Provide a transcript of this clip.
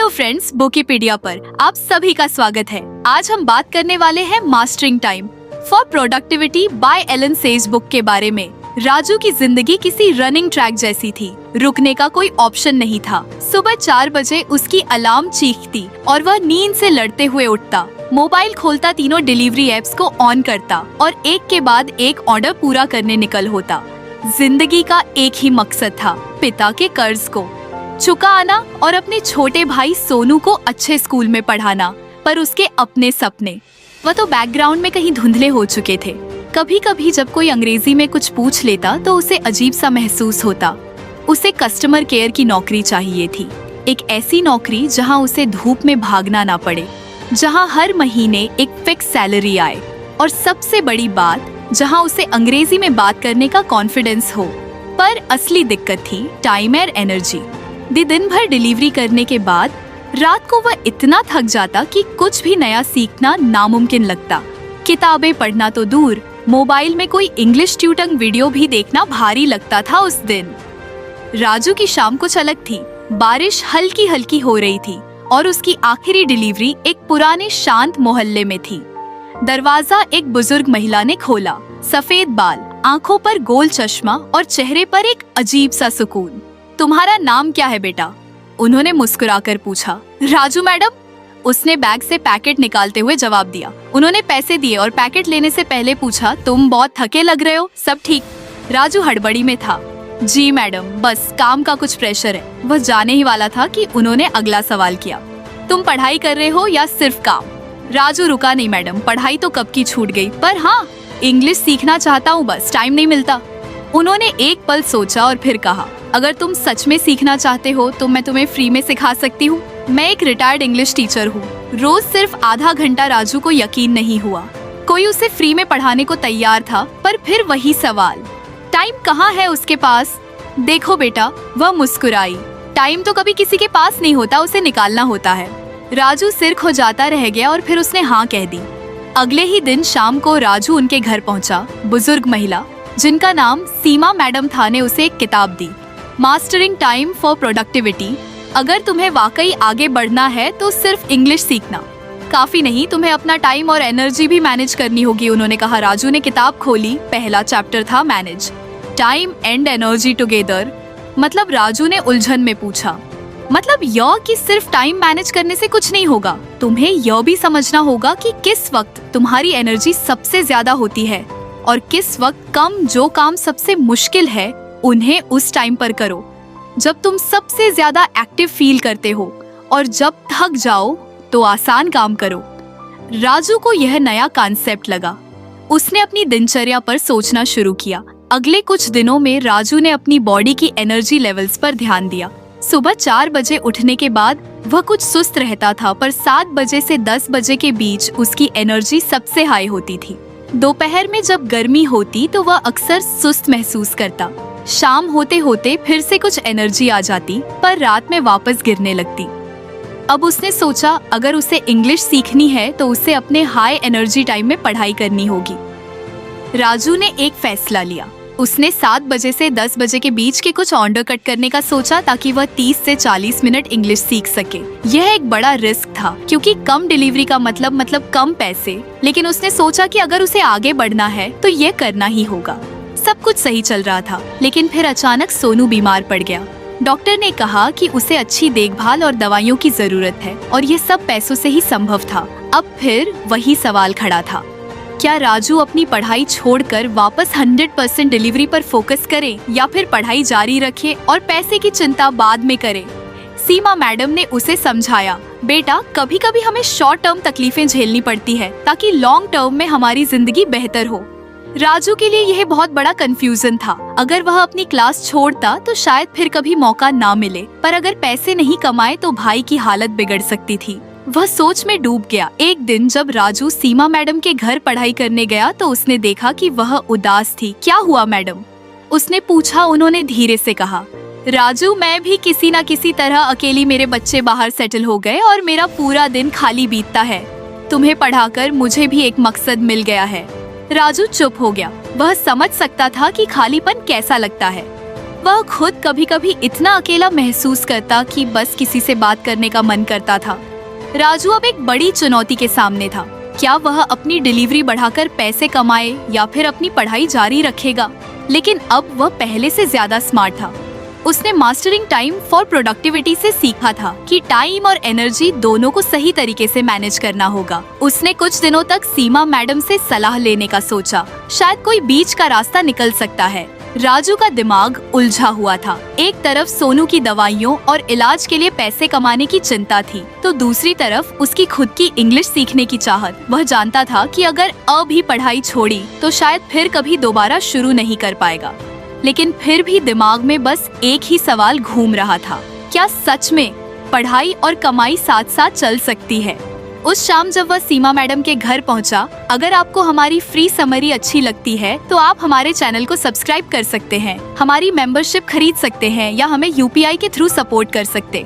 Hello friends, बुकीपीडिया पर आप सभी का स्वागत है। आज हम बात करने वाले हैं mastering time for productivity by Alan Sage book के बारे में। राजू की जिंदगी किसी रनिंग ट्रैक जैसी थी। रुकने का कोई ऑप्शन नहीं था। सुबह 4 बजे उसकी अलार्म चीखती और वह नींद से लड़ते हुए उठता। मोबाइल खोलता, तीनों डिलीवरी एप्स को ऑन करता और एक के बाद एक ऑर्डर पूरा करने निकल होता। जिंदगी का एक ही मकसद था, पिता के कर्ज को चुका आना और अपने छोटे भाई सोनू को अच्छे स्कूल में पढ़ाना। पर उसके अपने सपने, वह तो बैकग्राउंड में कहीं धुंधले हो चुके थे। कभी कभी जब कोई अंग्रेजी में कुछ पूछ लेता तो उसे अजीब सा महसूस होता। उसे कस्टमर केयर की नौकरी चाहिए थी, एक ऐसी नौकरी जहां उसे धूप में भागना ना पड़े, जहां हर महीने एक फिक्स सैलरी आए और सबसे बड़ी बात, जहां उसे अंग्रेजी में बात करने का कॉन्फिडेंस हो। पर असली दिक्कत थी टाइम और एनर्जी। दिन भर डिलीवरी करने के बाद रात को वह इतना थक जाता कि कुछ भी नया सीखना नामुमकिन लगता। किताबें पढ़ना तो दूर, मोबाइल में कोई इंग्लिश ट्यूटरिंग वीडियो भी देखना भारी लगता था उस दिन। राजू की शाम कुछ अलग थी। बारिश हल्की हल्की हो रही थी और उसकी आखिरी डिलीवरी एक पुराने शांत मोहल्ले में थी। दरवाजा एक बुजुर्ग महिला ने खोला। सफेद बाल, आंखों पर गोल चश्मा और चेहरे पर एक अजीब सा सुकून। तुम्हारा नाम क्या है बेटा? उन्होंने मुस्कुराकर पूछा। राजू मैडम, उसने बैग से पैकेट निकालते हुए जवाब दिया। उन्होंने पैसे दिए और पैकेट लेने से पहले पूछा, तुम बहुत थके लग रहे हो, सब ठीक? राजू हड़बड़ी में था। जी मैडम, बस काम का कुछ प्रेशर है। वह जाने ही वाला था कि उन्होंने अगला सवाल किया, तुम पढ़ाई कर रहे हो या सिर्फ काम? राजू रुका नहीं मैडम, पढ़ाई तो कब की छूट गई, पर हाँ, इंग्लिश सीखना चाहता हूँ, बस टाइम नहीं मिलता। उन्होंने एक पल सोचा और फिर कहा, अगर तुम सच में सीखना चाहते हो तो मैं तुम्हें फ्री में सिखा सकती हूँ। मैं एक रिटायर्ड इंग्लिश टीचर हूँ। रोज सिर्फ आधा घंटा। राजू को यकीन नहीं हुआ, कोई उसे फ्री में पढ़ाने को तैयार था। पर फिर वही सवाल, टाइम कहाँ है उसके पास? देखो बेटा, वह मुस्कुराई, टाइम तो कभी किसी के पास नहीं होता, उसे निकालना होता है। राजू सिर खुजाता रह गया और फिर उसने हाँ कह दी। अगले ही दिन शाम को राजू उनके घर पहुंचा। बुजुर्ग महिला, जिनका नाम सीमा मैडम था, ने उसे एक किताब दी, मास्टरिंग टाइम फॉर प्रोडक्टिविटी। अगर तुम्हें वाकई आगे बढ़ना है तो सिर्फ इंग्लिश सीखना काफी नहीं, तुम्हें अपना टाइम और एनर्जी भी मैनेज करनी होगी, उन्होंने कहा। राजू ने किताब खोली। पहला चैप्टर था manage time and energy together. मतलब? राजू ने उलझन में पूछा। मतलब यह कि सिर्फ टाइम मैनेज करने से कुछ नहीं होगा, तुम्हें यह भी समझना होगा कि किस वक्त तुम्हारी एनर्जी सबसे ज्यादा होती है और किस वक्त कम। जो काम सबसे मुश्किल है उन्हें उस टाइम पर करो जब तुम सबसे ज्यादा एक्टिव फील करते हो, और जब थक जाओ तो आसान काम करो। राजू को यह नया कॉन्सेप्ट लगा। उसने अपनी दिनचर्या पर सोचना शुरू किया। अगले कुछ दिनों में राजू ने अपनी बॉडी की एनर्जी लेवल्स पर ध्यान दिया। सुबह 4 बजे उठने के बाद वह कुछ सुस्त रहता था, पर 7 बजे से 10 बजे के बीच उसकी एनर्जी सबसे हाई होती थी। दोपहर में जब गर्मी होती तो वह अक्सर सुस्त महसूस करता। शाम होते होते फिर से कुछ एनर्जी आ जाती, पर रात में वापस गिरने लगती। अब उसने सोचा, अगर उसे इंग्लिश सीखनी है तो उसे अपने हाई एनर्जी टाइम में पढ़ाई करनी होगी। राजू ने एक फैसला लिया। उसने 7 बजे से 10 बजे के बीच के कुछ ऑर्डर कट करने का सोचा, ताकि वह 30 से 40 मिनट इंग्लिश सीख सके। यह एक बड़ा रिस्क था, क्योंकि कम डिलीवरी का मतलब कम पैसे। लेकिन उसने सोचा कि अगर उसे आगे बढ़ना है तो ये करना ही होगा। सब कुछ सही चल रहा था, लेकिन फिर अचानक सोनू बीमार पड़ गया। डॉक्टर ने कहा कि उसे अच्छी देखभाल और दवाइयों की जरूरत है, और ये सब पैसों से ही संभव था। अब फिर वही सवाल खड़ा था, क्या राजू अपनी पढ़ाई छोड़कर वापस 100% डिलीवरी पर फोकस करे, या फिर पढ़ाई जारी रखे और पैसे की चिंता बाद में करे? सीमा मैडम ने उसे समझाया, बेटा, कभी कभी हमें शॉर्ट टर्म तकलीफें झेलनी पड़ती है ताकि लॉन्ग टर्म में हमारी जिंदगी बेहतर हो। राजू के लिए यह बहुत बड़ा कंफ्यूजन था। अगर वह अपनी क्लास छोड़ता तो शायद फिर कभी मौका ना मिले, पर अगर पैसे नहीं कमाए तो भाई की हालत बिगड़ सकती थी। वह सोच में डूब गया। एक दिन जब राजू सीमा मैडम के घर पढ़ाई करने गया तो उसने देखा कि वह उदास थी। क्या हुआ मैडम? उसने पूछा। उन्होंने धीरे से कहा, राजू, मैं भी किसी न किसी तरह अकेली, मेरे बच्चे बाहर सेटल हो गए और मेरा पूरा दिन खाली बीतता है। तुम्हें पढ़ाकर मुझे भी एक मकसद मिल गया है। राजू चुप हो गया। वह समझ सकता था कि खालीपन कैसा लगता है। वह खुद कभी कभी इतना अकेला महसूस करता कि बस किसी से बात करने का मन करता था। राजू अब एक बड़ी चुनौती के सामने था। क्या वह अपनी डिलीवरी बढ़ाकर पैसे कमाए या फिर अपनी पढ़ाई जारी रखेगा? लेकिन अब वह पहले से ज्यादा स्मार्ट था। उसने मास्टरिंग टाइम फॉर प्रोडक्टिविटी से सीखा था कि टाइम और एनर्जी दोनों को सही तरीके से मैनेज करना होगा। उसने कुछ दिनों तक सीमा मैडम से सलाह लेने का सोचा। शायद कोई बीच का रास्ता निकल सकता है। राजू का दिमाग उलझा हुआ था। एक तरफ सोनू की दवाइयों और इलाज के लिए पैसे कमाने की चिंता थी, तो दूसरी तरफ उसकी खुद की इंग्लिश सीखने की चाहत। वह जानता था कि अगर अभी पढ़ाई छोड़ी तो शायद फिर कभी दोबारा शुरू नहीं कर पाएगा। लेकिन फिर भी दिमाग में बस एक ही सवाल घूम रहा था, क्या सच में पढ़ाई और कमाई साथ साथ चल सकती है? उस शाम जब वह सीमा मैडम के घर पहुंचा, अगर आपको हमारी फ्री समरी अच्छी लगती है तो आप हमारे चैनल को सब्सक्राइब कर सकते हैं, हमारी मेंबरशिप खरीद सकते हैं या हमें UPI के थ्रू सपोर्ट कर सकते।